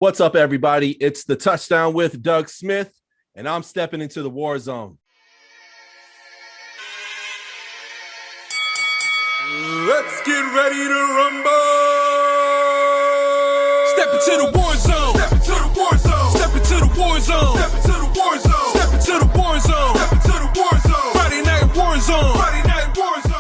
What's up, everybody? It's the Touchdown with Doug Smith, and I'm stepping into the war zone. Let's get ready to rumble. Step into the war zone. Step into the war zone. Step into the war zone. Step into the war zone. Step into the war zone. Step into the war zone. Friday night war zone. Friday night war zone.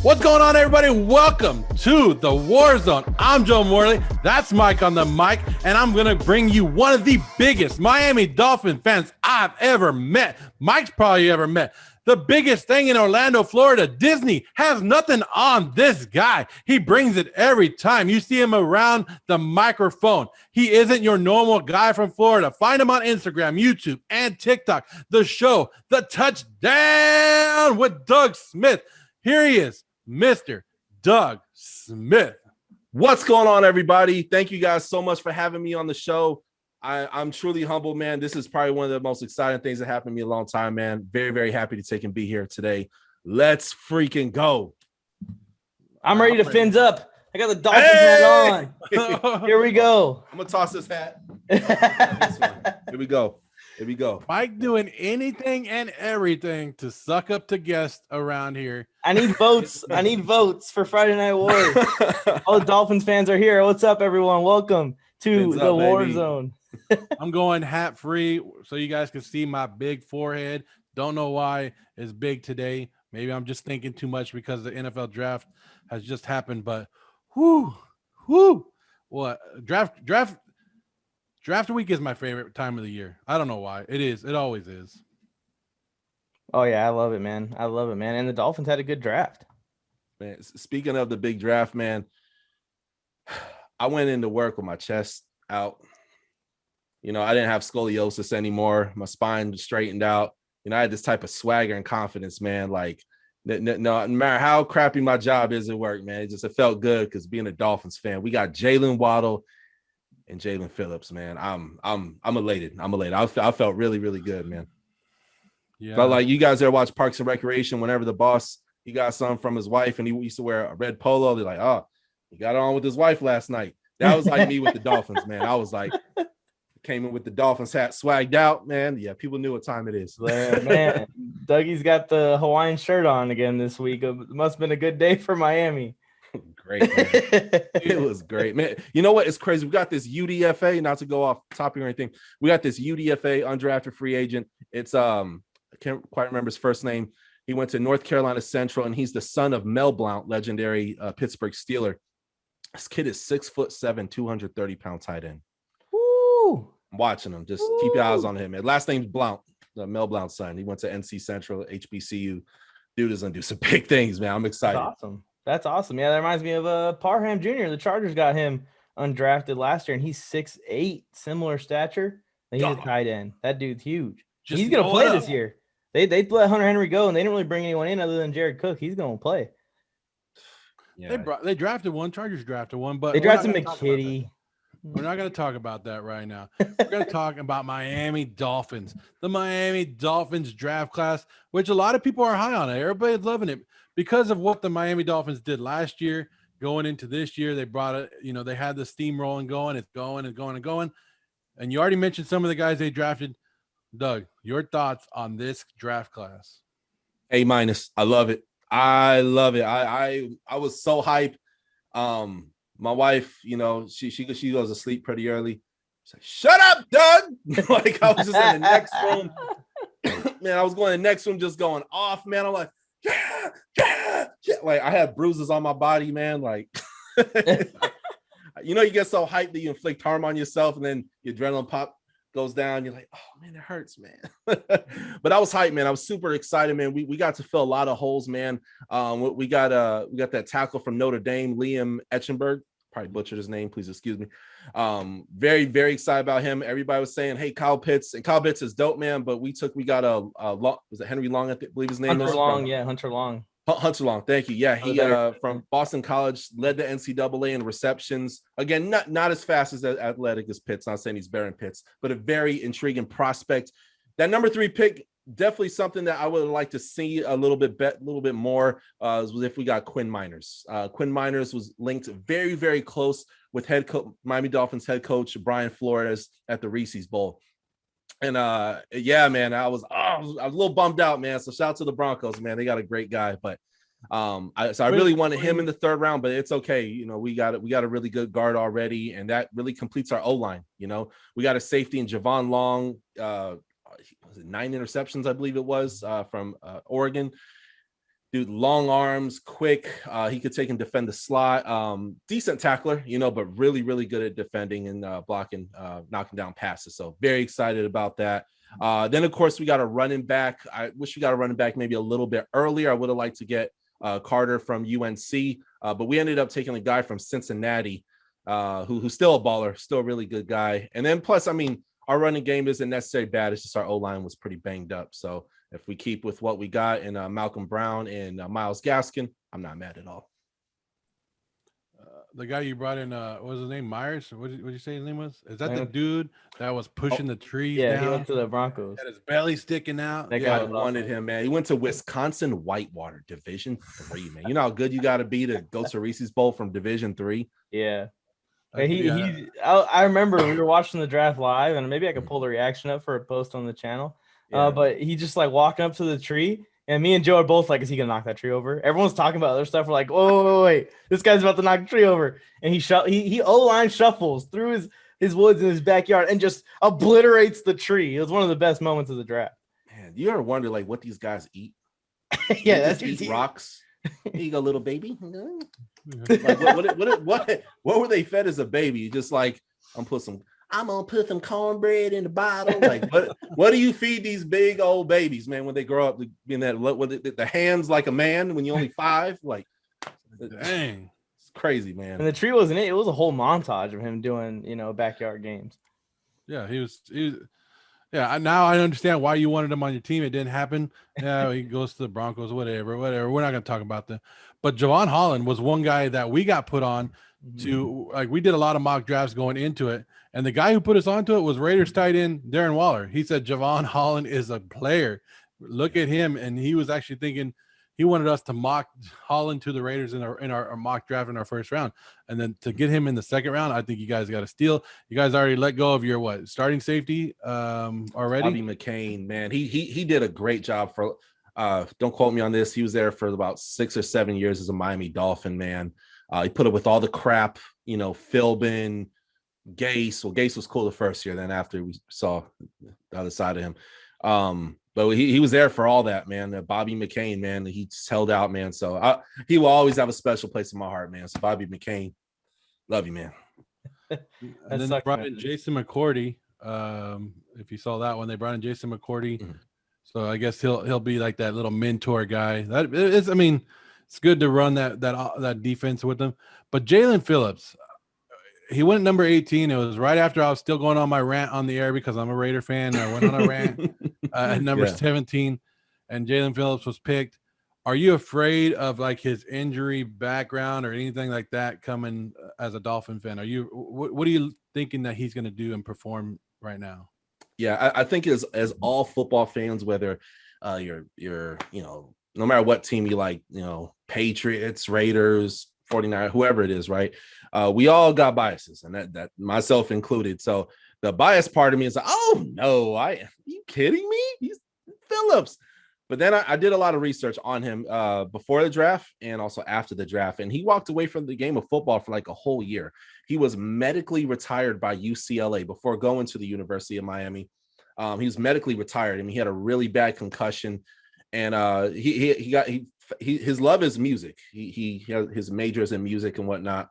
What's going on, everybody? Welcome to the War Zone. I'm Joe Morley. That's Mike on the mic, and I'm going to bring you one of the biggest Miami Dolphin fans I've ever met. Mike's probably ever met. The biggest thing in Orlando, Florida. Disney has nothing on this guy. He brings it every time. You see him around the microphone. He isn't your normal guy from Florida. Find him on Instagram, YouTube, and TikTok. The show, The Touchdown with Doug Smith. Here he is, Mr. Doug Smith. What's going on, everybody? Thank you guys so much for having me on the show. I'm truly humbled, man. This is probably one of the most exciting things that happened to me in a long time, man. Very, very happy to take and be here today. Let's freaking go. I'm ready to fins up. I got the Dolphins hat on. Here we go. I'm going to toss this hat. Here we go. Here we go. Mike doing anything and everything to suck up to guests around here. I need votes. I need votes for Friday Night Wars. All the Dolphins fans are here. What's up, everyone? Welcome to the War Zone. I'm going hat free so you guys can see my big forehead. Don't know why it's big today. Maybe I'm just thinking too much because the NFL draft has just happened. But what draft week is my favorite time of the year. I don't know why. It is. It always is. Oh yeah, I love it, man. I love it, man. And the Dolphins had a good draft. Man, speaking of the big draft, man, I went into work with my chest out. You know, I didn't have scoliosis anymore. My spine straightened out. You know, I had this type of swagger and confidence, man. Like, no matter how crappy my job is at work, man, it felt good because being a Dolphins fan, we got Jaylen Waddle and Jaelen Philips, man. I'm elated. I felt really, really good, man. Yeah. But like you guys ever watch Parks and Recreation, whenever the boss, he got something from his wife and he used to wear a red polo, they're like, oh, he got on with his wife last night. That was like me with the Dolphins, man. I was like, came in with the Dolphins hat, swagged out, man. Yeah, people knew what time it is. Man, Dougie's got the Hawaiian shirt on again this week. It must have been a good day for Miami. Great, man. It was great, man. You know what? It's crazy. We got this UDFA, not to go off topic or anything. We got this UDFA undrafted free agent. It's I can't quite remember his first name. He went to North Carolina Central, and he's the son of Mel Blount, legendary Pittsburgh Steeler. This kid is 6'7", 230-pound tight end. Woo! I'm watching him. Just keep your eyes on him, man. Last name's Blount, Mel Blount's son. He went to NC Central, HBCU. Dude is gonna do some big things, man. I'm excited. That's awesome. Yeah, that reminds me of Parham Jr. The Chargers got him undrafted last year, and he's 6'8", similar stature. And he's a tight end. That dude's huge. He's gonna play this year. They let Hunter Henry go, and they didn't really bring anyone in other than Jared Cook. He's gonna play. Yeah. They drafted one. Chargers drafted one, but they drafted McKitty. We're not going to talk about that right now. We're going to talk about Miami Dolphins. The Miami Dolphins draft class, which a lot of people are high on it. Everybody's loving it because of what the Miami Dolphins did last year. Going into this year, they brought it, you know, they had the steamrolling going. It's going and going and going. And you already mentioned some of the guys they drafted. Doug, your thoughts on this draft class? A-. I love it. I love it. I was so hyped. My wife, you know, she goes to sleep pretty early. She's like, "Shut up, Doug!" Like I was just in the next room. Man, I was going in the next room, just going off. Man, I'm like, yeah. Like I had bruises on my body, man. Like, you know, you get so hyped that you inflict harm on yourself, and then your adrenaline pop goes down. You're like, oh man, it hurts, man. But I was hyped, man. I was super excited, man. We got to fill a lot of holes, man. We got that tackle from Notre Dame, Liam Etchenberg. Probably butchered his name. Please excuse me. Very, very excited about him. Everybody was saying, hey, Kyle Pitts. And Kyle Pitts is dope, man. But we got a was it Henry Long? I believe his name Hunter is. Long, yeah, Hunter Long. Hunter Long, thank you. Yeah, he from Boston College, led the NCAA in receptions. Again, not as fast as athletic as Pitts. Not saying he's better than Pitts, but a very intriguing prospect. That number 3 pick, definitely something that I would like to see a little bit more. Was if we got Quinn Miners. Quinn Miners was linked very, very close with Miami Dolphins head coach Brian Flores at the Reese's Bowl. And yeah, man, I was a little bummed out, man. So shout out to the Broncos, man. They got a great guy, but I really wanted him in the third round, but it's okay. You know, we got a really good guard already, and that really completes our O-line. You know, we got a safety in Javon Long, was it 9 interceptions, I believe it was, from Oregon. Dude, long arms, quick. He could take and defend the slot. Decent tackler, you know, but really, really good at defending and blocking, knocking down passes. So very excited about that. Then, of course, we got a running back. I wish we got a running back maybe a little bit earlier. I would have liked to get Carter from UNC, but we ended up taking a guy from Cincinnati who's still a baller, still a really good guy. And then plus, I mean, our running game isn't necessarily bad. It's just our O-line was pretty banged up. So if we keep with what we got in Malcolm Brown and Myles Gaskin, I'm not mad at all. The guy you brought in, what was his name? Myers? What did you say his name was? Is that the dude that was pushing the trees down? He went to the Broncos. Had his belly sticking out. That guy I wanted him, man. He went to Wisconsin Whitewater, Division III, man. You know how good you got to be to go to Reese's Bowl from Division III? Yeah. I remember we were watching the draft live, and maybe I could pull the reaction up for a post on the channel. Yeah. But he just like walking up to the tree, and me and Joe are both like, is he gonna knock that tree over? Everyone's talking about other stuff. We're like, oh wait, this guy's about to knock the tree over. And he O-line shuffles through his woods in his backyard and just obliterates the tree. It was one of the best moments of the draft. Man, you ever wonder like what these guys eat? Yeah, they that's just eat rocks. Here you go, little baby. Like, what were they fed as a baby? Just like I'm gonna put some cornbread in the bottle. Like what do you feed these big old babies, man, when they grow up? In that the hands like a man when you're only 5? Like, dang, it's crazy, man. And the tree wasn't it. It was a whole montage of him doing, backyard games. Yeah, he was. Yeah, now I understand why you wanted him on your team. It didn't happen. Yeah, he goes to the Broncos, whatever. We're not going to talk about that. But Javon Holland was one guy that we got put on to, like, we did a lot of mock drafts going into it. And the guy who put us onto it was Raiders tight end Darren Waller. He said Javon Holland is a player. Look at him. And he was actually thinking he wanted us to mock Holland to the Raiders in our mock draft in our first round. And then to get him in the second round, I think you guys got to steal. You guys already let go of your starting safety already? Bobby McCain, man. He did a great job for don't quote me on this. He was there for about 6 or 7 years as a Miami Dolphin, man. He put up with all the crap, Philbin, Gase. Well, Gase was cool the first year. Then after we saw the other side of him. But he was there for all that, man. Bobby McCain, man, he just held out, man. So he will always have a special place in my heart, man. So Bobby McCain, love you, man. And then they brought in Jason McCourty. If you saw that one, they brought in Jason McCourty. Mm-hmm. So I guess he'll be like that little mentor guy. That is, I mean, it's good to run that defense with them. But Jaelen Philips, he went number 18. It was right after I was still going on my rant on the air because I'm a Raider fan. I went on a rant at number 17, and Jaelen Philips was picked. Are you afraid of like his injury background or anything like that coming as a Dolphin fan? What are you thinking that he's going to do and perform right now? Yeah, I think as all football fans, whether you're no matter what team you like, Patriots, Raiders, 49, whoever it is, right? We all got biases, and that myself included. So the bias part of me is like, oh no, are you kidding me? He's Phillips. But then I did a lot of research on him before the draft and also after the draft, and he walked away from the game of football for like a whole year. He was medically retired by UCLA before going to the University of Miami. He was medically retired. I mean, he had a really bad concussion, and his love is music. He has his majors in music and whatnot.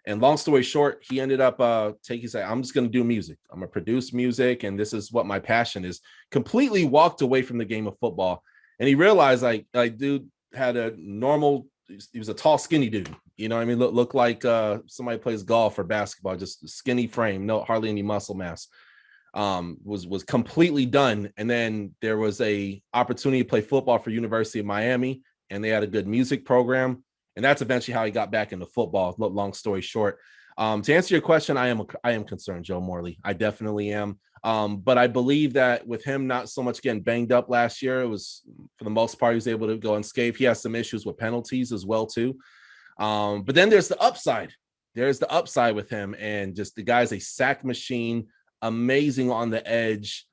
And long story short, he ended up I'm just going to do music. I'm going to produce music, and this is what my passion is. Completely walked away from the game of football. And he realized like dude had a normal, he was a tall, skinny dude. You know what I mean? Look like somebody plays golf or basketball, just skinny frame, hardly any muscle mass. Was completely done. And then there was a opportunity to play football for University of Miami, and they had a good music program. And that's eventually how he got back into football. Long story short, to answer your question, I am concerned, Joe Morley. I definitely am. But I believe that with him not so much getting banged up last year, it was for the most part, he was able to go unscathed. He has some issues with penalties as well, too. But then there's the upside. there's the upside with him, and just the guy's a sack machine, amazing on the edge.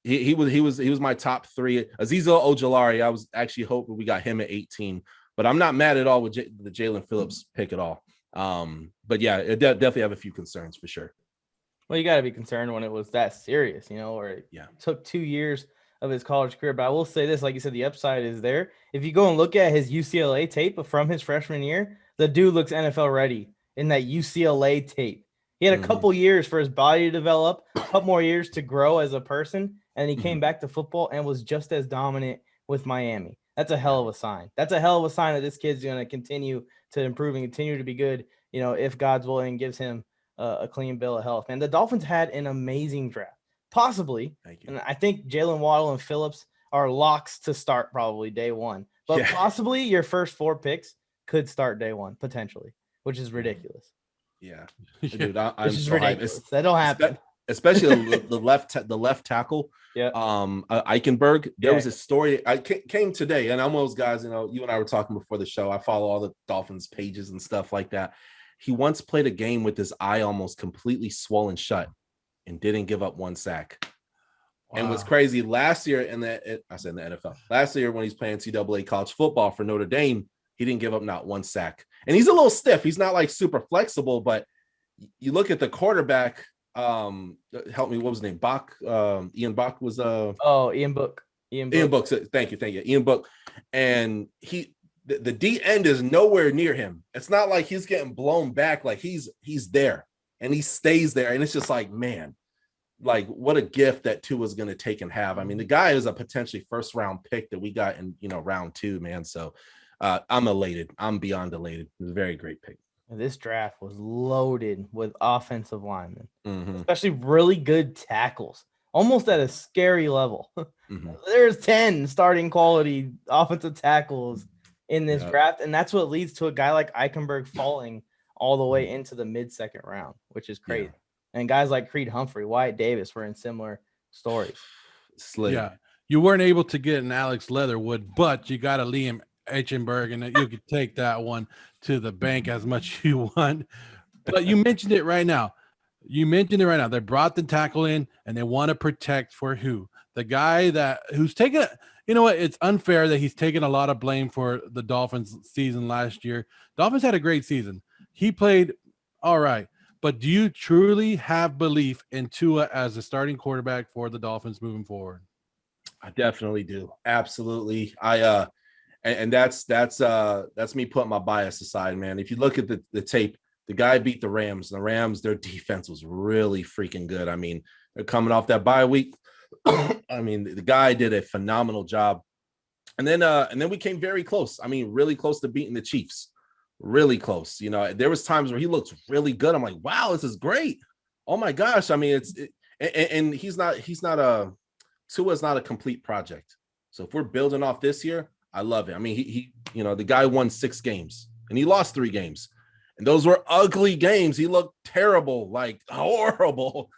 He was my top 3. Azeezah Ojulari, I was actually hoping we got him at 18, but I'm not mad at all with the Jaelen Philips pick at all. But yeah, it definitely have a few concerns for sure. Well, you got to be concerned when it was that serious, or it took 2 years of his college career. But I will say this, like you said, the upside is there. If you go and look at his UCLA tape from his freshman year, the dude looks NFL ready in that UCLA tape. He had a couple years for his body to develop, a couple more years to grow as a person, and he came back to football and was just as dominant with Miami. That's a hell of a sign. That's a hell of a sign that this kid's going to continue to improve and continue to be good, if God's willing gives him a clean bill of health. And the Dolphins had an amazing draft, possibly. And I think Jaylen Waddle and Philips are locks to start probably day one. But possibly your first 4 picks could start day one, potentially, which is ridiculous. Yeah, dude, I'm which is so ridiculous. That don't happen. Especially the left tackle. Yeah. Eichenberg. There was a story. I came today, and I'm one of those guys. You and I were talking before the show. I follow all the Dolphins pages and stuff like that. He once played a game with his eye almost completely swollen shut, and didn't give up 1 sack. Wow. And what's crazy, last year in the NFL, last year when he's playing NCAA college football for Notre Dame, he didn't give up not 1 sack. And he's a little stiff. He's not like super flexible, but you look at the quarterback. Help me. What was his name? Bach. Ian Bach was Ian Book. Ian Book. Thank you. Ian Book. And the D end is nowhere near him. It's not like he's getting blown back. Like he's there and he stays there. And it's just like, man, like what a gift that Tua's going to take and have. I mean, the guy is a potentially first round pick that we got in round 2, man. So I'm elated. I'm beyond elated. It was a very great pick. This draft was loaded with offensive linemen, especially really good tackles, almost at a scary level. There's 10 starting quality offensive tackles in this draft, and that's what leads to a guy like Eichenberg falling all the way into the mid-second round, which is crazy. And guys like Creed Humphrey, Wyatt Davis were in similar stories. Yeah, you weren't able to get an Alex Leatherwood, but you got a Liam Eichenberg, and you could take that one to the bank as much as you want. But you mentioned it right now. They brought the tackle in, and they want to protect for who? The guy who's taking it. You know what? It's unfair that he's taking a lot of blame for the Dolphins season last year. Dolphins had a great season. He played all right. But do you truly have belief in Tua as a starting quarterback for the Dolphins moving forward? I definitely do. Absolutely. And that's me putting my bias aside, man. If you look at the tape, the guy beat the Rams. The Rams, their defense was really freaking good. I mean, they're coming off that bye week. I mean, the guy did a phenomenal job. And then we came very close. I mean, really close to beating the Chiefs. Really close. There was times where he looked really good. I'm like, wow, this is great. Oh my gosh. I mean, and Tua's not a complete project. So if we're building off this year, I love it. I mean, he the guy won 6 games and he lost 3 games. And those were ugly games. He looked terrible, like horrible.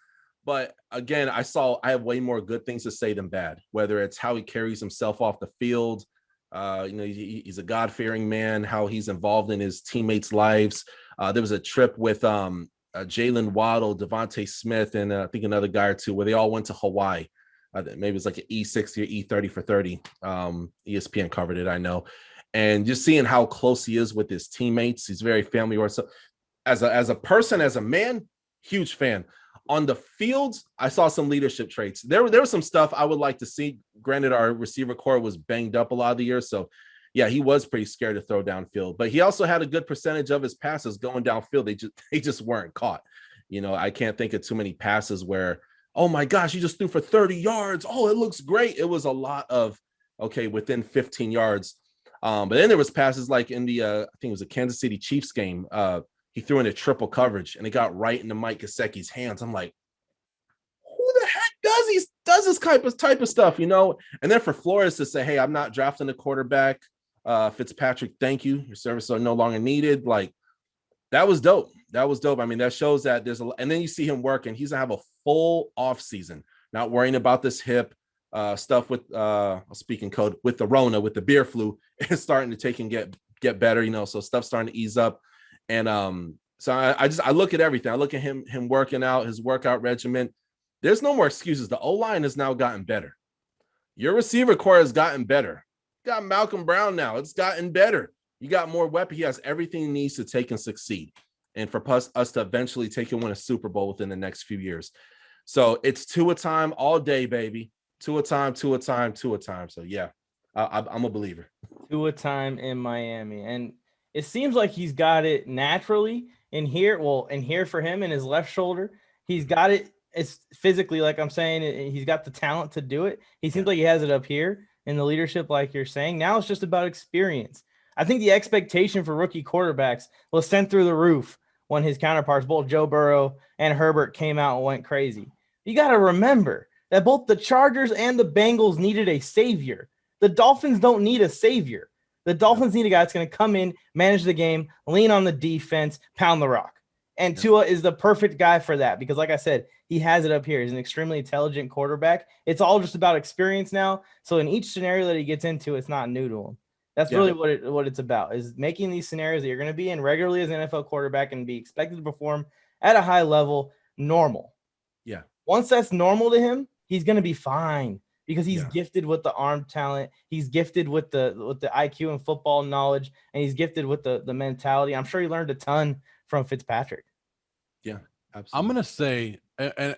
But again, I have way more good things to say than bad, whether it's how he carries himself off the field. He's a God-fearing man, how he's involved in his teammates' lives. There was a trip with Jaylen Waddle, Devontae Smith, and I think another guy or two where they all went to Hawaii. Maybe it was like an E60 or E30 for 30. ESPN covered it, I know. And just seeing how close he is with his teammates, he's very family-oriented. So as a person, as a man, huge fan. On the field, I saw some leadership traits. There was some stuff I would like to see. Granted, our receiver core was banged up a lot of the year. So, yeah, he was pretty scared to throw downfield. But he also had a good percentage of his passes going downfield. They just weren't caught. I can't think of too many passes where, oh, my gosh, he just threw for 30 yards. Oh, it looks great. It was a lot of, okay, within 15 yards. But then there was passes like in the, I think it was a Kansas City Chiefs game. He threw in a triple coverage and it got right into Mike Gesicki's hands. I'm like, who the heck does this type of stuff, And then for Flores to say, hey, I'm not drafting a quarterback. Fitzpatrick, thank you. Your services are no longer needed. Like, that was dope. I mean, that shows that and then you see him working. He's gonna have a full off season, not worrying about this hip stuff with speaking code with the Rona, with the beer flu. It's starting to take and get better, so stuff's starting to ease up. And So I look at everything. I look at him working out, his workout regimen. There's no more excuses. The O-line has now gotten better. Your receiver core has gotten better. You got Malcolm Brown now. It's gotten better. You got more weapons. He has everything he needs to take and succeed. And for us to eventually take and win a Super Bowl within the next few years. So it's Tua time all day, baby. Tua time. So yeah, I'm a believer. Tua time in Miami. And it seems like he's got it naturally in here. Well, in here for him in his left shoulder. He's got it. It's physically, like I'm saying, he's got the talent to do it. He seems like he has it up here in the leadership, like you're saying. Now it's just about experience. I think the expectation for rookie quarterbacks was sent through the roof when his counterparts, both Joe Burrow and Herbert, came out and went crazy. You got to remember that both the Chargers and the Bengals needed a savior. The Dolphins don't need a savior. The Dolphins need a guy that's going to come in, manage the game, lean on the defense, pound the rock. And Tua is the perfect guy for that because, like I said, he has it up here. He's an extremely intelligent quarterback. It's all just about experience now. So in each scenario that he gets into, it's not new to him. That's really what it's about, is making these scenarios that you're going to be in regularly as an NFL quarterback and be expected to perform at a high level normal. Yeah. Once that's normal to him, he's going to be fine because he's gifted with the arm talent. He's gifted with the IQ and football knowledge, and he's gifted with the mentality. I'm sure he learned a ton from Fitzpatrick. Yeah, absolutely. I'm going to say, and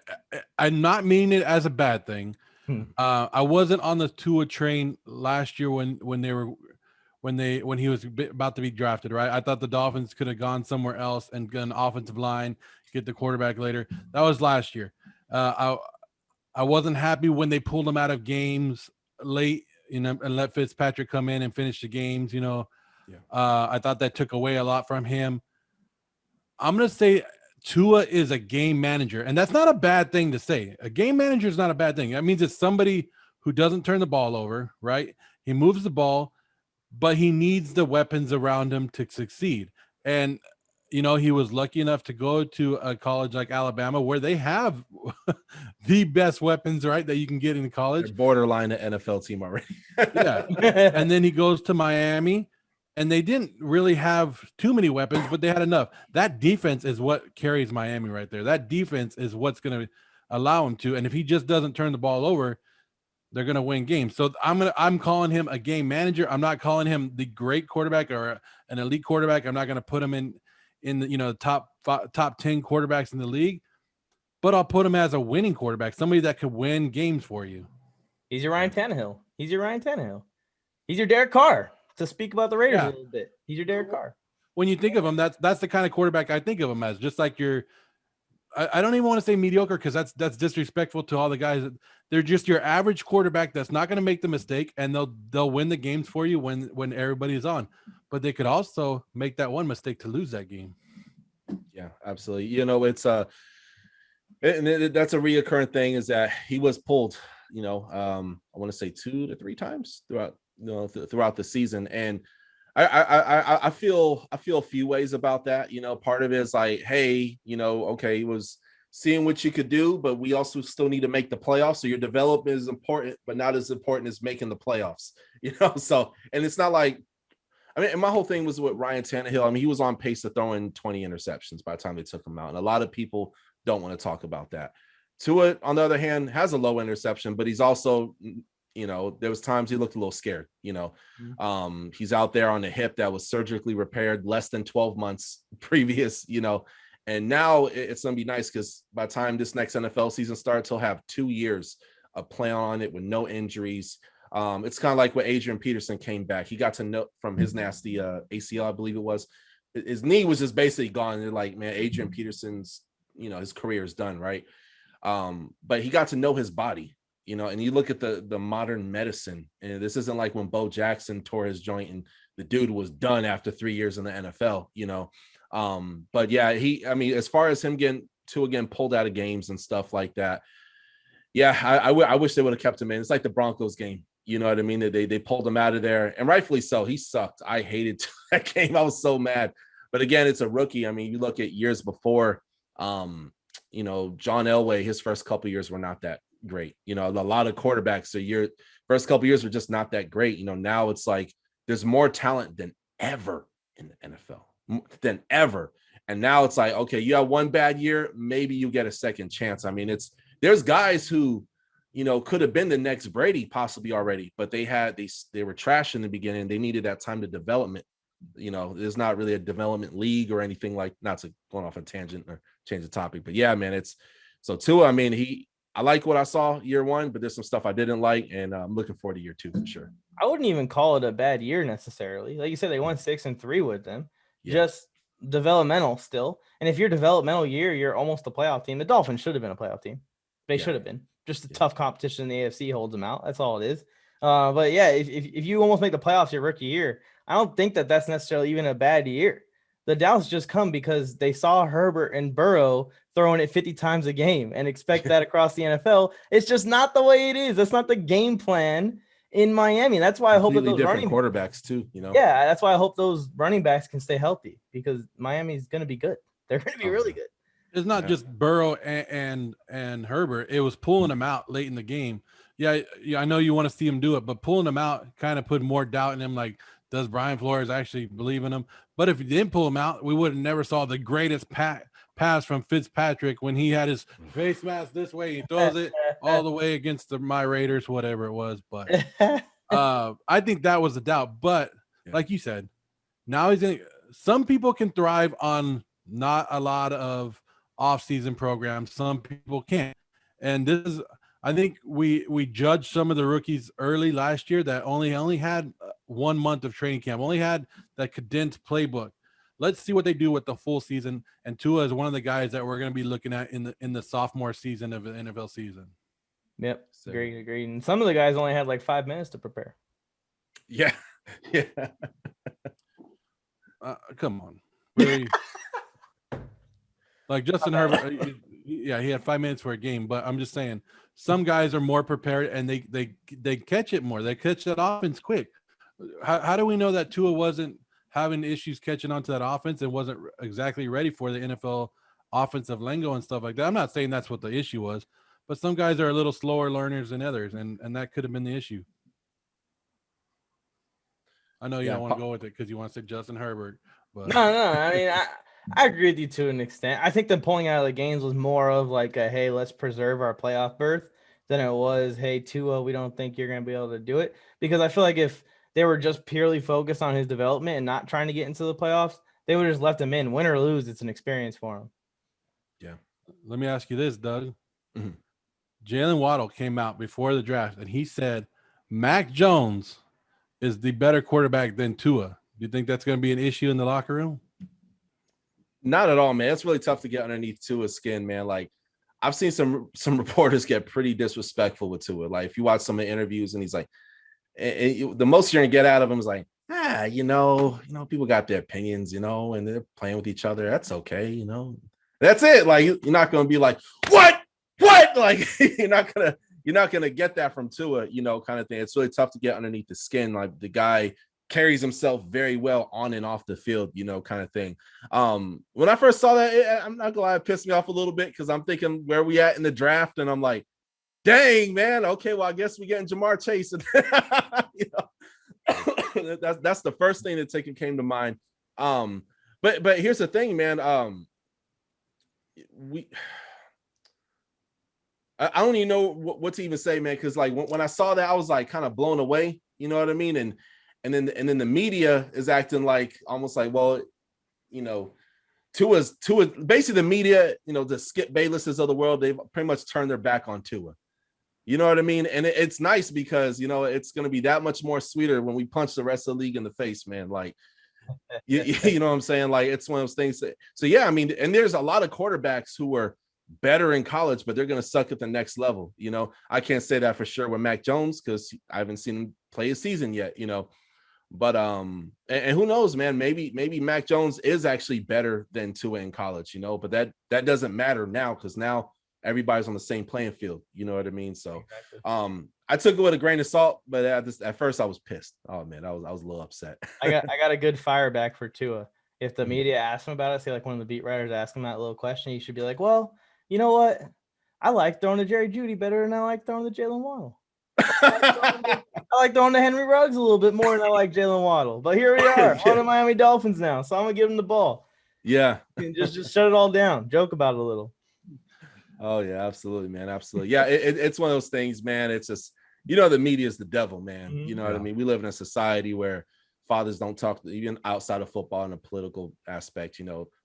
I'm not meaning it as a bad thing. I wasn't on the Tua train last year when he was about to be drafted, right? I thought the Dolphins could have gone somewhere else and got an offensive line, get the quarterback later. That was last year. I wasn't happy when they pulled him out of games late, and let Fitzpatrick come in and finish the games. I thought that took away a lot from him. I'm going to say Tua is a game manager, and that's not a bad thing to say. A game manager is not a bad thing. That means it's somebody who doesn't turn the ball over, right? He moves the ball, but he needs the weapons around him to succeed. And, he was lucky enough to go to a college like Alabama where they have the best weapons, right, that you can get in college. They're borderline the NFL team already. Yeah. And then he goes to Miami, and they didn't really have too many weapons, but they had enough. That defense is what carries Miami right there. That defense is what's going to allow him to. And if he just doesn't turn the ball over, they're going to win games. So I'm calling him a game manager. I'm not calling him the great quarterback or an elite quarterback. I'm not going to put him in the top 10 quarterbacks in the league, but I'll put him as a winning quarterback, somebody that could win games for you. He's your Ryan Tannehill. He's your Derek Carr. To speak about the Raiders a little bit, he's your Derek Carr. When you think of him, that's the kind of quarterback I think of him as. Just like I don't even want to say mediocre because that's disrespectful to all the guys. They're just your average quarterback that's not going to make the mistake, and they'll win the games for you when everybody is on. But they could also make that one mistake to lose that game. Yeah, absolutely. It's and that's a reoccurring thing is that he was pulled. I want to say 2 to 3 times throughout the season, and I feel a few ways about that. Part of it is like, hey, okay, he was seeing what you could do, but we also still need to make the playoffs. So your development is important, but not as important as making the playoffs. So, and it's not like, and my whole thing was with Ryan Tannehill. He was on pace to throw in 20 interceptions by the time they took him out, and a lot of people don't want to talk about that. Tua, on the other hand, has a low interception, but he's also, there was times he looked a little scared. He's out there on a hip that was surgically repaired less than 12 months previous, and now it's going to be nice because by the time this next NFL season starts, he'll have 2 years of playing on it with no injuries. It's kind of like when Adrian Peterson came back. He got to know from his nasty ACL, I believe it was. His knee was just basically gone. They're like, man, Adrian Peterson's, his career is done, right? But he got to know his body, and you look at the modern medicine, and this isn't like when Bo Jackson tore his joint and the dude was done after 3 years in the NFL, but yeah, as far as him getting pulled out of games and stuff like that. Yeah. I wish they would have kept him in. It's like the Broncos game. You know what I mean? They pulled him out of there, and rightfully so. He sucked. I hated that game. I was so mad. But again, it's a rookie. You look at years before, John Elway, his first couple of years were not that great. A lot of quarterbacks, first couple of years were just not that great. Now it's like there's more talent than ever in the NFL, than ever. And now it's like, okay, you have one bad year, maybe you get a second chance. I mean, there's guys who, could have been the next Brady possibly already, but they were trash in the beginning. They needed that time to development. There's not really a development league or anything like, not to go off a tangent or change the topic, but yeah, man, so Tua, I mean, I like what I saw year one, but there's some stuff I didn't like, and I'm looking forward to year two for sure. I wouldn't even call it a bad year necessarily. Like you said, they won 6-3 with them. Yeah. Just developmental still. And if you're developmental year, you're almost a playoff team. The Dolphins should have been a playoff team. They should have been. Just a tough competition in the AFC holds them out. That's all it is. But yeah, if you almost make the playoffs your rookie year, I don't think that's necessarily even a bad year. The doubts just come because they saw Herbert and Burrow throwing it 50 times a game and expect that across the NFL. It's just not the way it is. That's not the game plan in Miami. That's why I hope that those different quarterbacks too, Yeah, that's why I hope those running backs can stay healthy because Miami's going to be good. They're going to be really good. It's not just Burrow and Herbert. It was pulling them out late in the game. Yeah, I know you want to see him do it, but pulling them out kind of put more doubt in him. Like, does Brian Flores actually believe in him? But if you didn't pull him out, we would have never saw the greatest pass from Fitzpatrick when he had his face mask this way. He throws it all the way against my Raiders, whatever it was. But I think that was the doubt. But like you said, now some people can thrive on not a lot of off-season programs. Some people can't. And this is, I think we judged some of the rookies early last year that only had 1 month of training camp, only had that condensed playbook. Let's see what they do with the full season. And Tua is one of the guys that we're going to be looking at in the sophomore season of the NFL season. Yep, so. Agreed. And some of the guys only had like 5 minutes to prepare. Yeah. Come on, really? Like Justin Herbert, he had 5 minutes for a game, but I'm just saying some guys are more prepared and they catch it more. They catch that offense quick. How do we know that Tua wasn't having issues catching onto that offense and wasn't exactly ready for the NFL offensive lingo and stuff like that? I'm not saying that's what the issue was, but some guys are a little slower learners than others, and that could have been the issue. I know you don't want to go with it because you want to say Justin Herbert, but no. I mean, I agree with you to an extent. I think the pulling out of the games was more of like a, hey, let's preserve our playoff berth than it was, hey, Tua, we don't think you're going to be able to do it. Because I feel like if they were just purely focused on his development and not trying to get into the playoffs, they would have just left him in. Win or lose, it's an experience for him. Yeah. Let me ask you this, Doug. Mm-hmm. Jaylen Waddle came out before the draft, and he said Mac Jones is the better quarterback than Tua. Do you think that's going to be an issue in the locker room? Not at all, man. It's really tough to get underneath Tua's skin, man. Like, I've seen some reporters get pretty disrespectful with Tua. Like, if you watch some of the interviews and he's like, the most you're going to get out of him is like, people got their opinions, and they're playing with each other. That's okay, That's it. Like, you're not going to be like, what? Like, you're not going to get that from Tua, kind of thing. It's really tough to get underneath the skin. Like, the guy carries himself very well on and off the field, kind of thing. When I first saw that, I'm not gonna lie, it pissed me off a little bit because I'm thinking where we at in the draft, and I'm like, dang, man, okay, well, I guess we're getting Jamar Chase. And that's the first thing that came to mind. But here's the thing, man. I don't even know what to even say, man, because like when I saw that, I was like kind of blown away, you know what I mean? And then the media is acting like almost like, well, Tua's basically the media, the Skip Baylesses of the world, they've pretty much turned their back on Tua. You know what I mean? And it's nice because, it's going to be that much more sweeter when we punch the rest of the league in the face, man. Like, you know what I'm saying? Like, it's one of those things. So yeah, I mean, and there's a lot of quarterbacks who were better in college, but they're going to suck at the next level. I can't say that for sure with Mac Jones because I haven't seen him play a season yet, But and who knows, man? Maybe Mac Jones is actually better than Tua in college, but that doesn't matter now because now everybody's on the same playing field. You know what I mean? So, exactly. I took it with a grain of salt, but at first I was pissed. Oh man, I was a little upset. I got a good fire back for Tua. If the media asks him about it, say like one of the beat writers ask him that little question, you should be like, well, you know what? I like throwing to Jerry Jeudy better than I like throwing to Jaylen Waddle. I like throwing to Henry Ruggs a little bit more than I like Jaylen Waddle. But here we are on the Miami Dolphins now, so I'm gonna give him the ball. Yeah. And just shut it all down. Joke about it a little. Oh yeah, absolutely, man. Absolutely. Yeah, it's one of those things, man. It's just, the media is the devil, man. You know what I mean? We live in a society where fathers don't talk, even outside of football in a political aspect,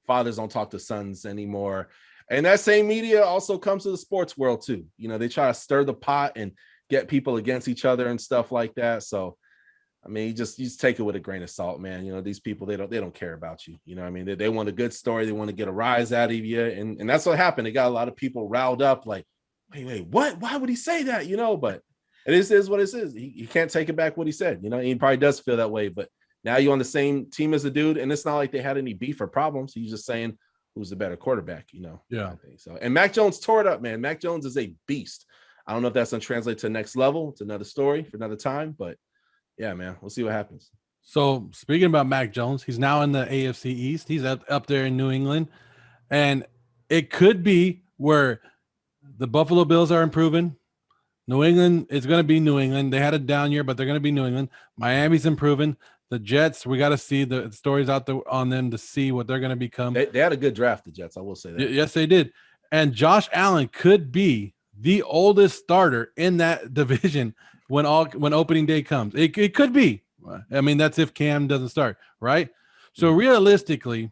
fathers don't talk to sons anymore. And that same media also comes to the sports world too. They try to stir the pot and get people against each other and stuff like that. So I mean, you just take it with a grain of salt, man. These people, they don't care about you. You know what I mean? They want a good story. They want to get a rise out of you. And that's what happened. They got a lot of people riled up like, wait, what? Why would he say that? But it is what it is. He can't take it back what he said. He probably does feel that way. But now you're on the same team as a dude. And it's not like they had any beef or problems. He's just saying who's the better quarterback, Yeah. So, and Mac Jones tore it up, man. Mac Jones is a beast. I don't know if that's going to translate to the next level. It's another story for another time. But yeah, man, we'll see what happens. So speaking about Mac Jones, he's now in the AFC East. He's up there in New England. And it could be where the Buffalo Bills are improving. New England is going to be New England. They had a down year, but they're going to be New England. Miami's improving. The Jets, we got to see the stories out there on them to see what they're going to become. They had a good draft, the Jets. I will say that. Yes, they did. And Josh Allen could be the oldest starter in that division when opening day comes. It could be. I mean, that's if Cam doesn't start, right? So realistically,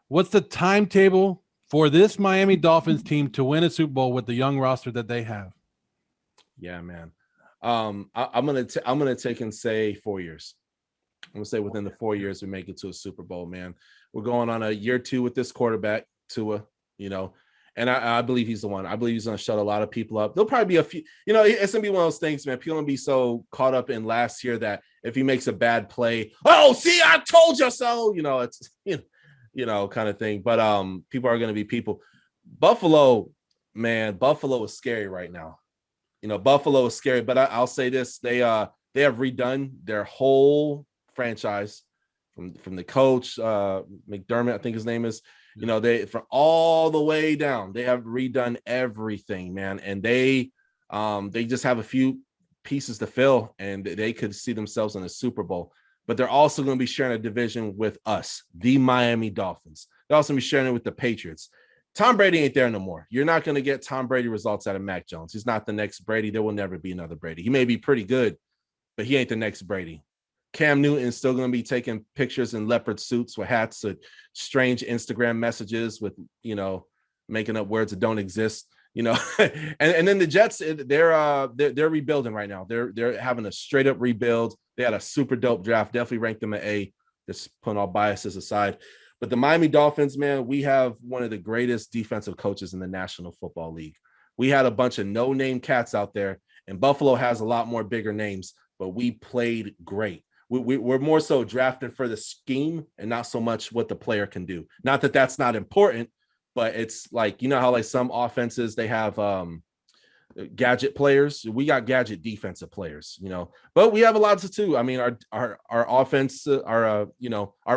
what's the timetable for this Miami Dolphins team to win a Super Bowl with the young roster that they have? Yeah, man. I'm gonna take and say 4 years. I'm gonna say within the 4 years we make it to a Super Bowl, man. We're going on a year 2 with this quarterback, Tua, and I believe he's the one. I believe he's going to shut a lot of people up. There'll probably be a few, it's going to be one of those things, man. People going to be so caught up in last year that if he makes a bad play, oh, see, I told you so, it's, kind of thing. But people are going to be people. Buffalo is scary right now. Buffalo is scary, but I'll say this. They have redone their whole franchise from the coach, McDermott, I think his name is. They from all the way down, they have redone everything, man. And they just have a few pieces to fill, and they could see themselves in a Super Bowl. But they're also going to be sharing a division with us, the Miami Dolphins. They're also going to be sharing it with the Patriots. Tom Brady ain't there no more. You're not going to get Tom Brady results out of Mac Jones. He's not the next Brady. There will never be another Brady. He may be pretty good, but he ain't the next Brady. Cam Newton is still going to be taking pictures in leopard suits with hats, with strange Instagram messages, with making up words that don't exist. And then the Jets, they're rebuilding right now. They're having a straight up rebuild. They had a super dope draft. Definitely ranked them at A. Just putting all biases aside. But the Miami Dolphins, man, we have one of the greatest defensive coaches in the National Football League. We had a bunch of no-name cats out there, and Buffalo has a lot more bigger names, but we played great. We're more so drafted for the scheme and not so much what the player can do. Not that that's not important, but it's like, how like some offenses, they have gadget players. We got gadget defensive players, but we have a lot to too. I mean, our offense, our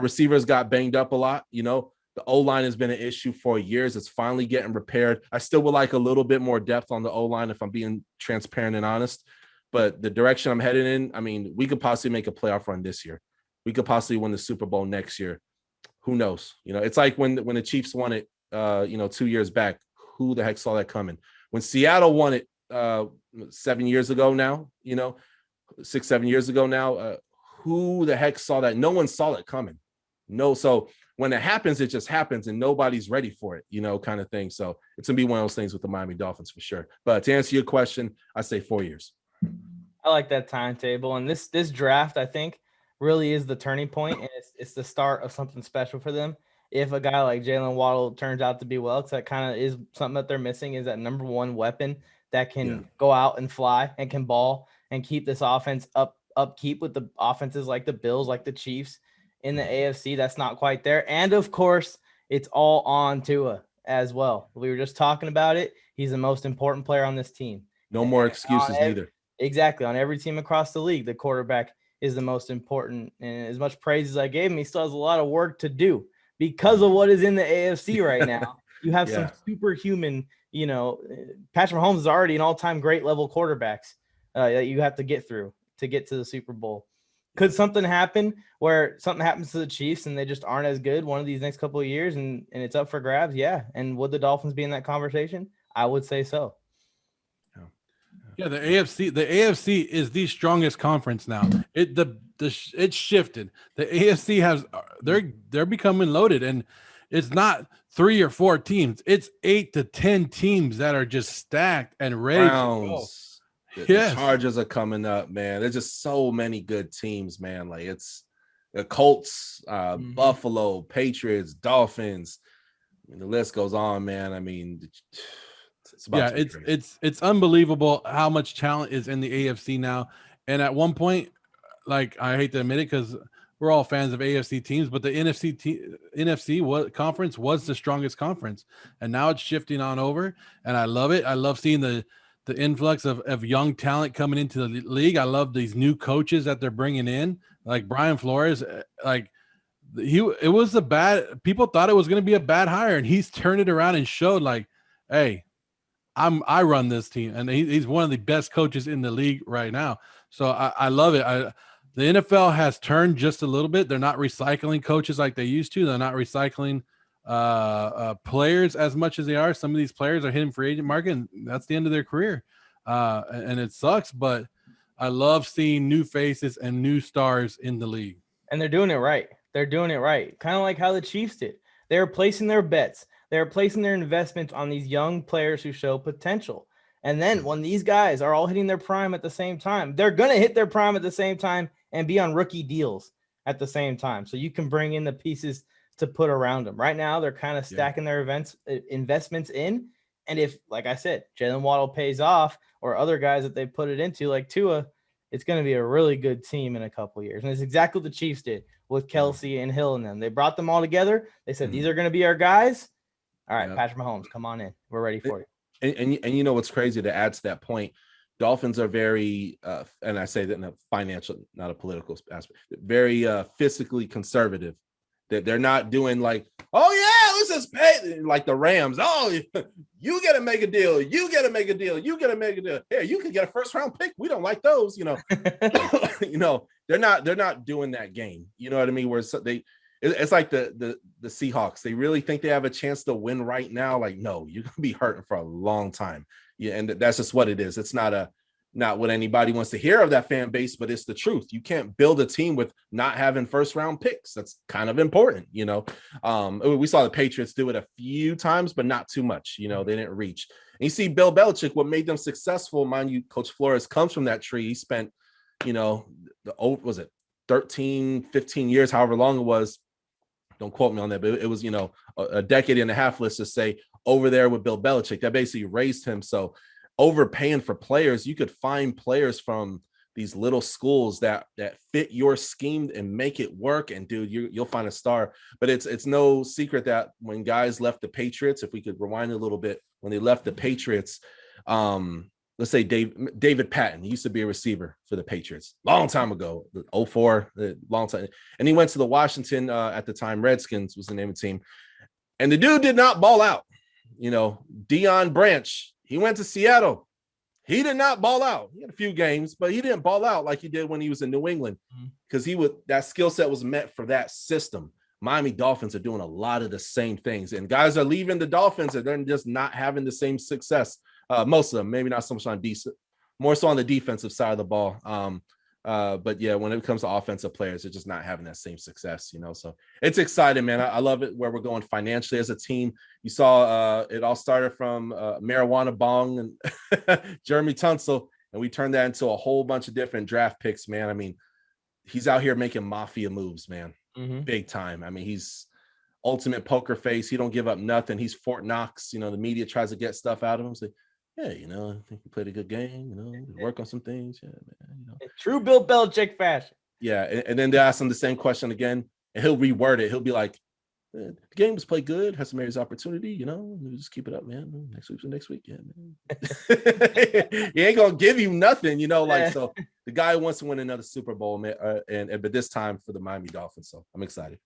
receivers got banged up a lot. The O-line has been an issue for years. It's finally getting repaired. I still would like a little bit more depth on the O-line if I'm being transparent and honest. But the direction I'm headed in, I mean, we could possibly make a playoff run this year. We could possibly win the Super Bowl next year. Who knows? It's like when the Chiefs won it, 2 years back. Who the heck saw that coming? When Seattle won it 7 years ago now, 6-7 years ago now, who the heck saw that? No one saw it coming. No. So when it happens, it just happens and nobody's ready for it, kind of thing. So it's going to be one of those things with the Miami Dolphins for sure. But to answer your question, I say 4 years. I like that timetable, and this draft, I think, really is the turning point, and it's the start of something special for them. If a guy like Jaylen Waddle turns out to be well, because that kind of is something that they're missing, is that number one weapon that can go out and fly and can ball and keep this offense upkeep with the offenses like the Bills, like the Chiefs in the AFC. That's not quite there, and of course, it's all on Tua as well. We were just talking about it. He's the most important player on this team. No more excuses neither. Exactly. On every team across the league, the quarterback is the most important. And as much praise as I gave him, he still has a lot of work to do because of what is in the AFC right now. You have some superhuman, Patrick Mahomes is already an all-time great level quarterbacks that you have to get through to get to the Super Bowl. Could something happen where something happens to the Chiefs and they just aren't as good one of these next couple of years and it's up for grabs? Yeah. And would the Dolphins be in that conversation? I would say so. Yeah, the AFC is the strongest conference now. It's shifted. The AFC they're becoming loaded, and it's not 3 or 4 teams. It's 8 to 10 teams that are just stacked and ready Browns. to go. The Chargers are coming up, man. There's just so many good teams, man. Like it's the Colts, Buffalo, Patriots, Dolphins. I mean, the list goes on, man. I mean, it's unbelievable how much talent is in the AFC now. And at one point, like I hate to admit it because we're all fans of AFC teams, but the NFC conference was the strongest conference, and now it's shifting on over, and I love it. I love seeing the influx of young talent coming into the league. I love these new coaches that they're bringing in, like Brian Flores. Like people thought it was going to be a bad hire, and he's turned it around and showed like, hey, I run this team, and he's one of the best coaches in the league right now. So I love it. The NFL has turned just a little bit. They're not recycling coaches like they used to. They're not recycling players as much as they are. Some of these players are hitting free agent market, and that's the end of their career. And it sucks, but I love seeing new faces and new stars in the league. And they're doing it right. They're doing it right. Kind of like how the Chiefs did. They're placing their bets. They're placing their investments on these young players who show potential. And then when these guys are all hitting their prime at the same time, they're going to hit their prime at the same time and be on rookie deals at the same time. So you can bring in the pieces to put around them. Right now, they're kind of stacking their investments in. And if, like I said, Jaylen Waddle pays off or other guys that they put it into like Tua, it's going to be a really good team in a couple of years. And it's exactly what the Chiefs did with Kelsey and Hill and them. They brought them all together. They said, these are going to be our guys. All right, Patrick Mahomes, come on in. We're ready for you. And you know what's crazy to add to that point, Dolphins are very, and I say that in a financial, not a political aspect, very physically conservative. That they're not doing like, oh yeah, let's just pay like the Rams. Oh, you get to make a deal. You get to make a deal. You get to make a deal. Here, you can get a first round pick. We don't like those, you know. They're not doing that game. You know what I mean? Where it's like the Seahawks. They really think they have a chance to win right now. Like, no, you're gonna be hurting for a long time. Yeah, and that's just what it is. It's not what anybody wants to hear of that fan base, but it's the truth. You can't build a team with not having first round picks. That's kind of important, you know. We saw the Patriots do it a few times, but not too much. You know, they didn't reach. And you see Bill Belichick, what made them successful, mind you, Coach Flores comes from that tree. He spent, 13, 15 years, however long it was. Don't quote me on that, but it was, a decade and a half, let's just say, over there with Bill Belichick. That basically raised him. So overpaying for players, you could find players from these little schools that fit your scheme and make it work. And dude, you'll find a star. But it's no secret that when guys left the Patriots, if we could rewind a little bit, when they left the Patriots, let's say David Patton, he used to be a receiver for the Patriots long time ago, 04, long time. And he went to the Washington, at the time, Redskins was the name of the team. And the dude did not ball out. Deion Branch, he went to Seattle. He did not ball out. He had a few games, but he didn't ball out like he did when he was in New England because that skill set was meant for that system. Miami Dolphins are doing a lot of the same things, and guys are leaving the Dolphins and they're just not having the same success. Most of them, maybe not so much more so on the defensive side of the ball. But yeah, when it comes to offensive players, they're just not having that same success, so it's exciting, man. I love it where we're going financially as a team. You saw it all started from marijuana bong and Jeremy Tunsil, and we turned that into a whole bunch of different draft picks, man. I mean, he's out here making mafia moves, man, big time. I mean, he's ultimate poker face. He don't give up nothing. He's Fort Knox. The media tries to get stuff out of him. So, yeah, I think he played a good game, work on some things. Yeah, man, True Bill Belichick fashion. Yeah, and then they ask him the same question again, and he'll reword it. He'll be like, the game was played good, has some areas of opportunity, just keep it up, man. Next week's the next week, yeah, man. He ain't gonna give you nothing, so the guy wants to win another Super Bowl, man, but this time for the Miami Dolphins. So I'm excited.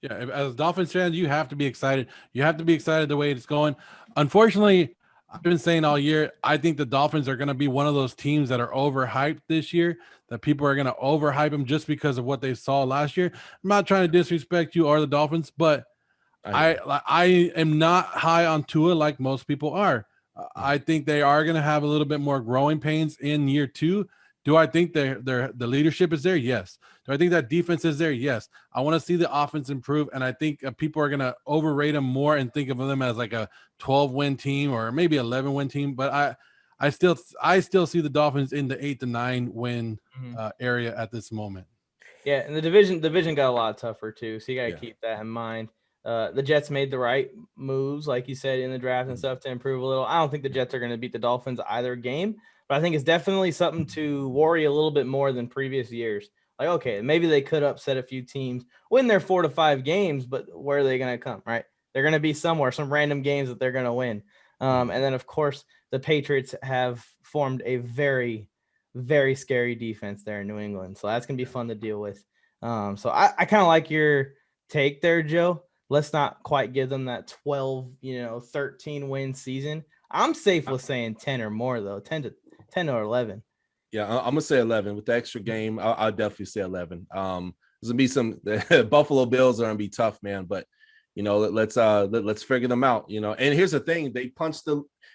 Yeah, as Dolphins fans, you have to be excited. You have to be excited the way it's going. Unfortunately, I've been saying all year, I think the Dolphins are going to be one of those teams that are overhyped this year, that people are going to overhype them just because of what they saw last year. I'm not trying to disrespect you or the Dolphins, but I am not high on Tua like most people are. I think they are going to have a little bit more growing pains in year 2. Do I think the leadership is there? Yes. Do I think that defense is there? Yes. I want to see the offense improve, and I think people are going to overrate them more and think of them as like a 12-win team or maybe 11-win team. But I still see the Dolphins in the 8 to 9 win area at this moment. Yeah, and the division got a lot tougher too, so you got to keep that in mind. The Jets made the right moves, like you said, in the draft and stuff to improve a little. I don't think the Jets are going to beat the Dolphins either game, but I think it's definitely something to worry a little bit more than previous years. Like, okay, maybe they could upset a few teams, win their 4 to 5 games, but where are they going to come, right? They're going to be somewhere, some random games that they're going to win. And then, of course, the Patriots have formed a very, very scary defense there in New England. So that's going to be fun to deal with. So I kind of like your take there, Joe. Let's not quite give them that 12, 13 win season. I'm safe with saying 10 or more, though, 10 or 11. Yeah, I'm gonna say 11 with the extra game. I'll definitely say 11. There's gonna be some Buffalo Bills are gonna be tough, man. But let's figure them out. And here's the thing: they punched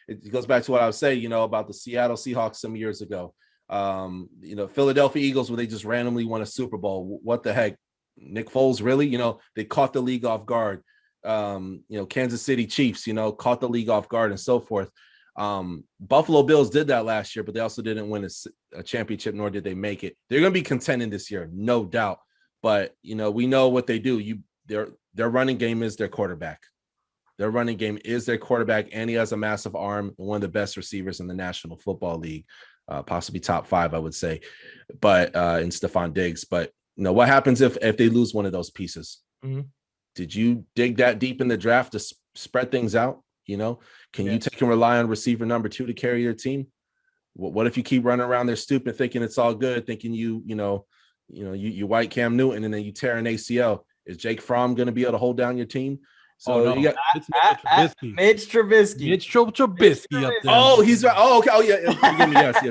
it goes back to what I was saying, about the Seattle Seahawks some years ago. Philadelphia Eagles, where they just randomly won a Super Bowl. What the heck? Nick Foles, really? They caught the league off guard. Kansas City Chiefs, caught the league off guard and so forth. Buffalo Bills did that last year, but they also didn't win a championship, nor did they make it. They're going to be contending this year, no doubt. But, we know what they do. Their running game is their quarterback. Their running game is their quarterback, and he has a massive arm and one of the best receivers in the National Football League, possibly top 5, I would say, but in Stephon Diggs. But, what happens if they lose one of those pieces? Mm-hmm. Did you dig that deep in the draft to spread things out? Can you take and rely on receiver number 2 to carry your team? What if you keep running around there stupid, thinking it's all good, thinking you white Cam Newton, and then you tear an ACL? Is Jake Fromm going to be able to hold down your team? So you got Mitch Trubisky. Mitch Trubisky up there. Oh, he's right. Oh, okay. Oh, yeah. Forgive me. Yes.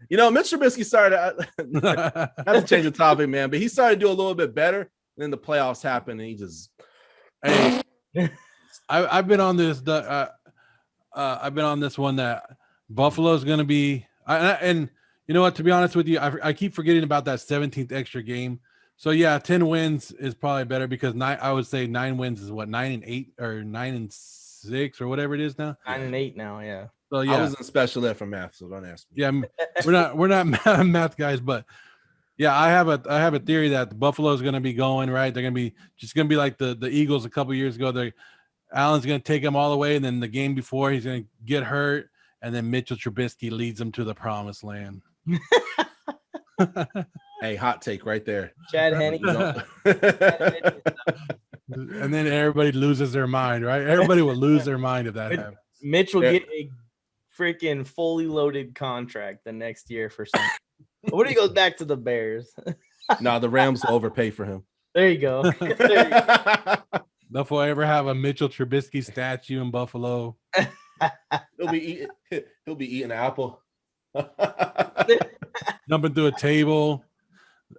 Mitch Trubisky started. Not to change the topic, man, but he started to do a little bit better. And then the playoffs happened, and he just. Hey, I've been on this. I've been on this one that Buffalo's going to be. And you know what? To be honest with you, I keep forgetting about that 17th extra game. So yeah, 10 wins is probably better because I would say 9 wins is what, 9-8 or 9-6 or whatever it is now. 9-8 now, yeah. So yeah, I was in special ed for math, so don't ask me. Yeah, we're not math guys, but yeah, I have a theory that Buffalo's going to be going right. They're going to be like the Eagles a couple years ago. Allen's going to take them all the way, and then the game before he's going to get hurt, and then Mitchell Trubisky leads them to the promised land. Hey, hot take right there. Chad Henne. And then everybody loses their mind, right? Everybody will lose their mind if that happens. Mitch will get a freaking fully loaded contract the next year for something. What if he goes back to the Bears? No, the Rams will overpay for him. There you go. If we'll ever have a Mitchell Trubisky statue in Buffalo, he'll be eating an apple. Jumping through a table.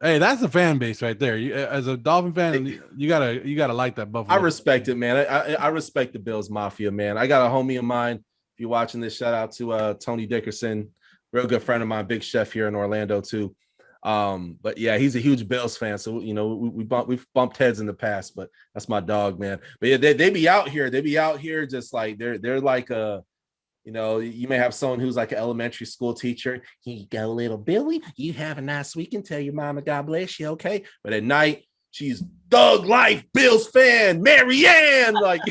Hey, that's a fan base right there. As a Dolphin fan, you gotta like that Buffalo. I respect it, man. I respect the Bills Mafia, man. I got a homie of mine. If you're watching this, shout out to Tony Dickerson, real good friend of mine, big chef here in Orlando too. But yeah, he's a huge Bills fan. So we've bumped heads in the past, but that's my dog, man. But yeah, they be out here. They be out here just like they're like you may have someone who's like an elementary school teacher. Here you go, little Billy. You have a nice weekend. Tell your mama God bless you, okay? But at night, she's Thug Life, Bills fan, Marianne. They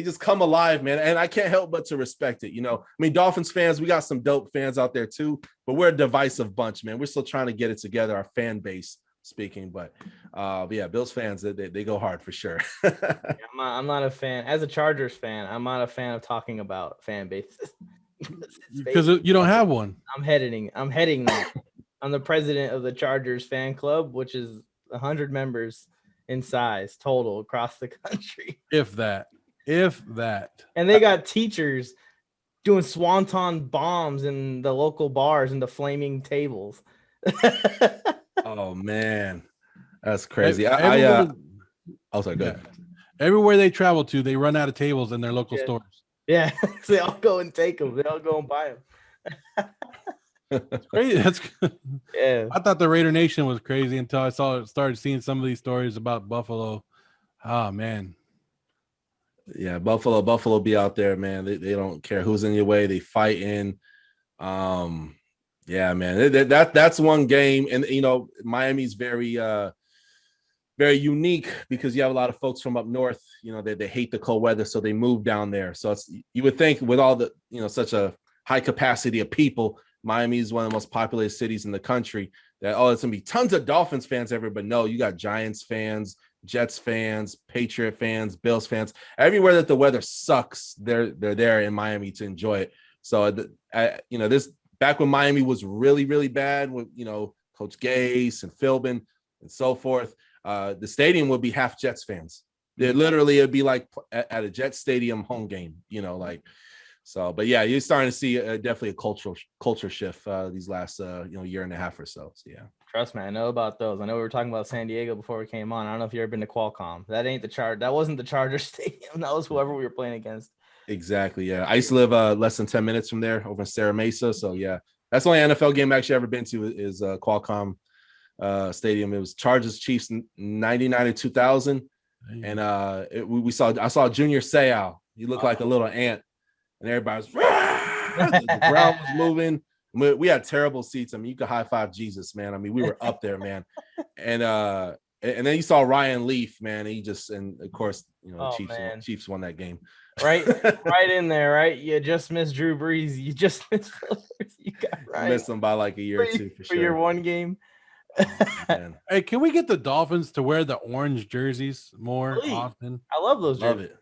just come alive, man. And I can't help but to respect it. Dolphins fans, we got some dope fans out there too, but we're a divisive bunch, man. We're still trying to get it together, our fan base speaking, but yeah, Bills fans, they go hard for sure. I'm not a fan. As a Chargers fan, I'm not a fan of talking about fan bases because you don't have one. I'm heading that. I'm the president of the Chargers fan club, which is 100 members, in size total across the country. If that. And they got teachers doing swanton bombs in the local bars and the flaming tables. Oh man, that's crazy. Everywhere, Oh, sorry, good. everywhere they travel to, they run out of tables in their local stores. Yeah, so they all go and take them. They all go and buy them. It's crazy. Yeah. I thought the Raider Nation was crazy until I started seeing some of these stories about Buffalo. Oh man. Yeah, Buffalo be out there, man. They don't care who's in your way. They fight in. Yeah, man. That's one game, and Miami's very unique because you have a lot of folks from up north. They hate the cold weather, so they move down there. So you would think with all the such a high capacity of people, Miami is one of the most populated cities in the country. That it's gonna be tons of Dolphins fans everywhere, but no, you got Giants fans, Jets fans, Patriot fans, Bills fans. Everywhere that the weather sucks, they're there in Miami to enjoy it. So this back when Miami was really, really bad with Coach Gase and Philbin and so forth, the stadium would be half Jets fans. It'd be like at a Jets stadium home game, So, but yeah, you're starting to see definitely a culture shift these last year and a half or so. So yeah. Trust me, I know about those. I know we were talking about San Diego before we came on. I don't know if you've ever been to Qualcomm. That wasn't the Chargers stadium. That was whoever we were playing against. Exactly. Yeah, I used to live less than 10 minutes from there, over in Serra Mesa. So yeah, that's the only NFL game I've actually ever been to is Qualcomm Stadium. It was Chargers Chiefs 99 to 2000, and I saw Junior Seau. He looked like a little ant, and everybody was the ground was moving. We had terrible seats. I mean, you could high five Jesus, man. I mean, we were up there, man. And then you saw Ryan Leaf, man. And of course, Chiefs won that game. Right in there, right? You just missed Drew Brees. You just missed Phillips. You got right. Missed them by like a year or two for sure. For your one game. Oh, hey, can we get the Dolphins to wear the orange jerseys more often? I love those jerseys. Love it.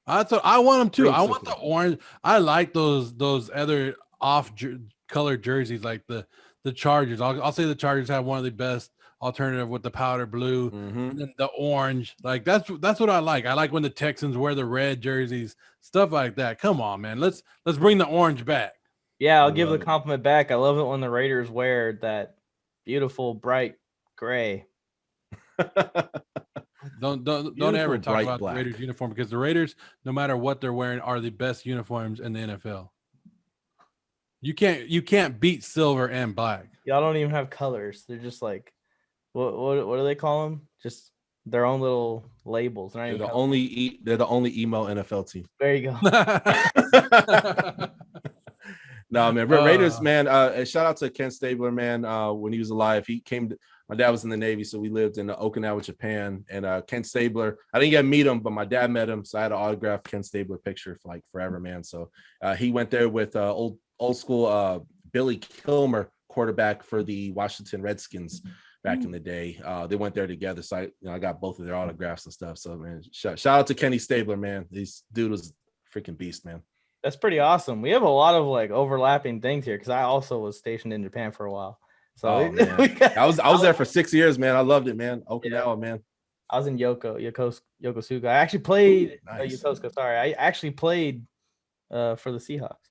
That's what I want them too. I want the orange. I like those other colored jerseys like the Chargers. I'll say the Chargers have one of the best alternative with the powder blue and then the orange. Like that's what I like. I like when the Texans wear the red jerseys, stuff like that. Come on, man. Let's bring the orange back. Yeah, I'll give the compliment back. I love it when the Raiders wear that beautiful bright gray. Don't ever talk about the Raiders uniform because the Raiders, no matter what they're wearing, are the best uniforms in the NFL. You can't beat silver and black. Y'all don't even have colors. They're just like what do they call them? Just their own little labels. They're the only emo NFL team. There you go. No, man. Raiders, man. Shout out to Ken Stabler, man. When he was alive, my dad was in the Navy, so we lived in Okinawa, Japan. And Ken Stabler, I didn't get to meet him, but my dad met him, so I had an autographed Ken Stabler picture for like forever, man. So he went there with old school Billy Kilmer, quarterback for the Washington Redskins back in the day. They went there together, so I got both of their autographs and stuff. So man, shout out to Kenny Stabler, man. This dude was a freaking beast, man. That's pretty awesome. We have a lot of like overlapping things here because I also was stationed in Japan for a while. So I was there for 6 years, man. I loved it, man. Okinawa, man. I was in Yokosuka. I actually played Yokosuka. Sorry, I actually played for the Seahawks.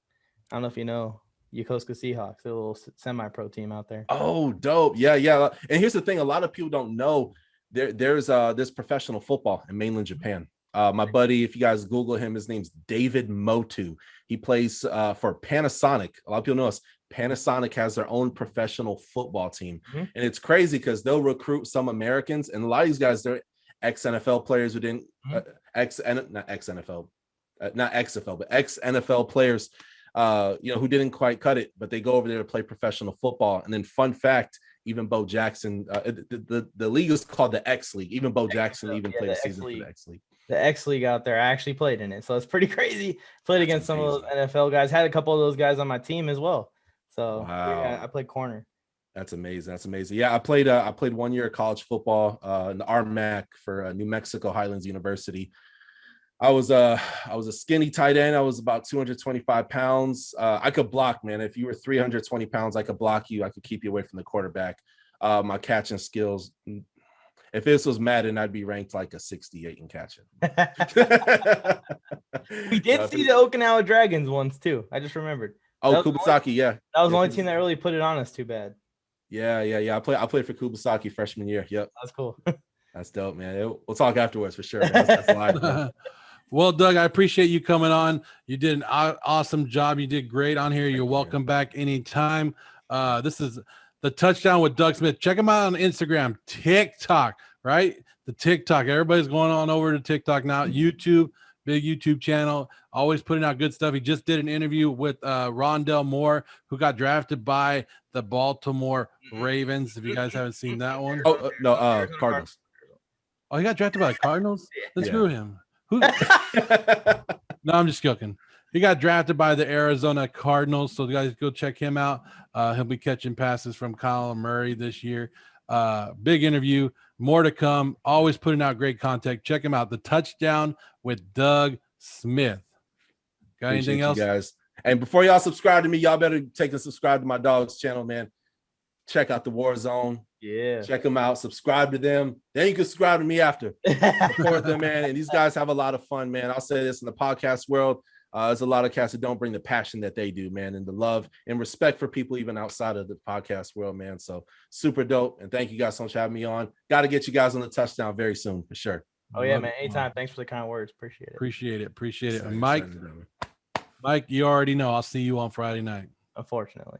I don't know if you know Yokosuka Seahawks, a little semi-pro team out there. Oh, dope. Yeah. And here's the thing: a lot of people don't know there's professional football in mainland Japan. My buddy, if you guys Google him, his name's David Motu. He plays for Panasonic. A lot of people know us. Panasonic has their own professional football team. And it's crazy because they'll recruit some Americans. And a lot of these guys, they're ex-NFL players who didn't, not XFL, but ex-NFL players, who didn't quite cut it, but they go over there to play professional football. And then fun fact, even Bo Jackson, the league is called the X League. Even Bo Jackson played a season for the X League. The X League out there, I actually played in it. So it's pretty crazy. Played against some of those NFL guys. Had a couple of those guys on my team as well. So yeah, I played corner. That's amazing. Yeah, I played 1 year of college football in the RMAC for New Mexico Highlands University. I was a skinny tight end. I was about 225 pounds. I could block, man. If you were 320 pounds, I could block you. I could keep you away from the quarterback. My catching skills. If this was Madden, I'd be ranked like a 68 in catching. We did see the Okinawa Dragons once too. I just remembered. Oh, Kubasaki, yeah. That was the only team that really put it on us. Too bad. Yeah. I played for Kubasaki freshman year. Yep. That's cool. That's dope, man. We'll talk afterwards for sure. Man. That's live, man. Well, Doug, I appreciate you coming on. You did an awesome job. You did great on here. You're welcome back anytime. This is the Touchdown with Doug Smith. Check him out on Instagram, TikTok, right? The TikTok. Everybody's going on over to TikTok now. YouTube, big YouTube channel, always putting out good stuff. He just did an interview with Rondell Moore, who got drafted by the Baltimore Ravens. If you guys haven't seen that one. Oh, no, Cardinals. Oh, he got drafted by the Cardinals? Then screw him. Who? No, I'm just joking. He got drafted by the Arizona Cardinals, so guys, go check him out. He'll be catching passes from Kyler Murray this year. Big interview, more to come. Always putting out great content. Check him out. The Touchdown with Doug Smith. Got anything else, guys? And before y'all subscribe to me, y'all better take and subscribe to my dog's channel, man. Check out the Warzone. Yeah. Check them out. Subscribe to them. Then you can subscribe to me after. Support them, man. And these guys have a lot of fun, man. I'll say this in the podcast world. There's a lot of cats that don't bring the passion that they do, man, and the love and respect for people even outside of the podcast world, man. So super dope. And thank you guys so much for having me on. Got to get you guys on the Touchdown very soon for sure. Oh, yeah, man. Anytime. Thanks for the kind words. Appreciate it. Appreciate it. And Mike, you already know. I'll see you on Friday night. Unfortunately.